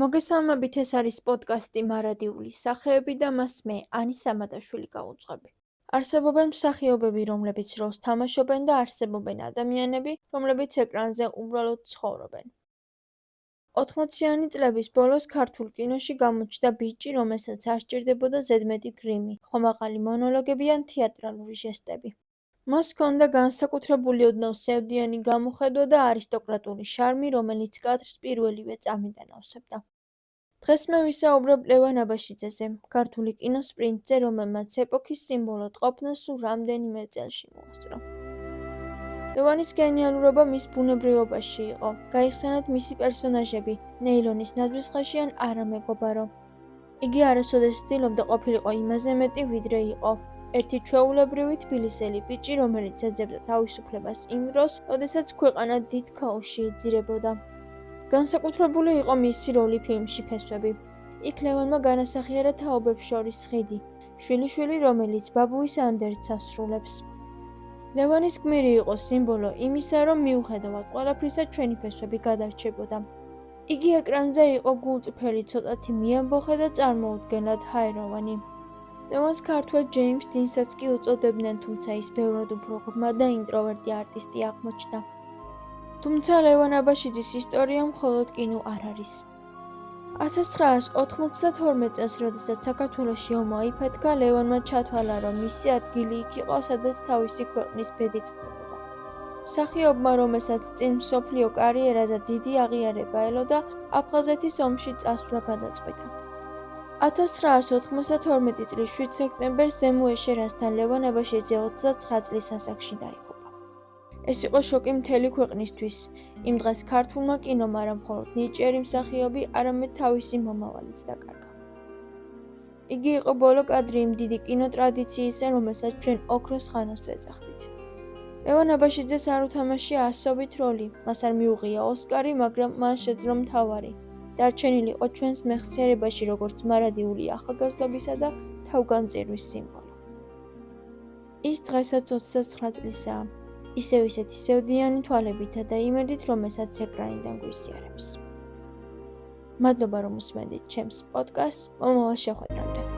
მოგესალმებით, ეს არის პოდკასტი „მარადიული სახეები“ და მას მე, ანი სამადაშვილი გავუძღვები. არსებობენ მსახიობები, რომლებიც როლს თამაშობენ და არსებობენ ადამიანები, რომლებიც ეკრანზე უბრალოდ ცხოვრობენ. 80-იანი წლების ბოლოს ქართულ კინოში გამოჩნდა ბიჭი, რომელსაც არ სჭირდებოდა ზედმეტი გრიმი, ხომაღალი მონოლოგები ან თეატრალური ჟესტები. მას ჰქონდა განსაკუთრებული ოდნავ სევდიანი გამოხედვა და არისტოკრატული შარმი, რომელიც კადრს პირველივე წამიდან ავსებდა. დღეს მე ვისაუბრებ ლევან აბაშიძეზე, ქართული კინოს პრინცზე, რომელმაც ეპოქის სიმბოლოდ ყოფნა სულ რამდენიმე წელში მოასწრო. ლევანის გენიალურობა მის ბუნებრივობაში იყო. გაიხსენეთ მისი პერსონაჟები, ნეილონის ნაძვისხეში ან არა მეგობარო. იგი არასოდეს ცდილობდა ყოფილიყო იმაზე მეტი, ვიდრე იყო. ერთი ჩვეულებრივი თბილისელი ბიჭი, რომელიც ეძებდა თავისუფლებას იმ დროს, როდესაც ქვეყანა დიდ ქაოსში იძირებოდა. განსაკუთრებული იყო მისი როლი ფილმში „ფესვები“. იქ ლევანმა განასახიერა თაობებს შორის ხიდი, შვილიშვილი, რომელიც ბაბუის ანდერძს ასრულებს. ლევანის გმირი იყო სიმბოლო იმისა, რომ მიუხედავად ყველაფრისა ჩვენი ფესვები გადარჩებოდა. იგი ეკრანზე იყო გულწრფელი, ცოტათი მიამბოხე და წარმოუდგენლად ჰაეროვანი. ლევანს ქართველ ჯეიმს დინსაც კი უწოდებდნენ, თუმცა ის ბევრად უფრო ღრმა და ინტროვერტი არტისტი აღმოჩნდა. თუმცა ლევან აბაშიძის ისტორია მხოლოდ კინო არ არის. 1992 წელს, როდესაც საქართველოში ომი აიფეთქა, ლევანმა ჩათვალა, რომ მისი ადგილი იქ იყო, სადაც თავისი ქვეყნის ბედი წდებოდა. მსახიობმა, რომელსაც წინ მსოფლიო კარიერა და დიდი აღიარება ელოდა, აფხაზეთის ომში წასვლა გადაწყვიტა. 1992 წლის 7 სექტემბერს ზემო ეშერასთან ლევან აბაშიძე 29 წლის ასაკში დაიღუპა. ეს იყო შოკი მთელი ქვეყნისთვის. იმ დღეს ქართულმა კინომ არა მხოლოდ ნიჭიერი მსახიობი, არამედ თავისი მომავალიც დაკარგა. იგი იყო ბოლო კადრი იმ დიდი კინოტრადიციისა, რომელსაც ჩვენ ოქროს ხანას ვეძახდით. ლევან აბაშიძეს არ უთამაშია ასობით როლი, მას არ მიუღია ოსკარი, მაგრამ მან შეძლო მთავარი. დარჩენილი იყო ჩვენს მეხსიერებაში როგორც მარადიული ახალგაზრდობისა და თავგანწირვის სიმბოლო. ის დღესაც 29 წლისაა. ისევ ისეთი სევდიანი თვალებითა და იმედით, რომელსაც ეკრანიდან გვიზიარებს. მადლობა, რომ უსმენთ ჩემს პოდკასტს. მომავალ შეხვედრამდე.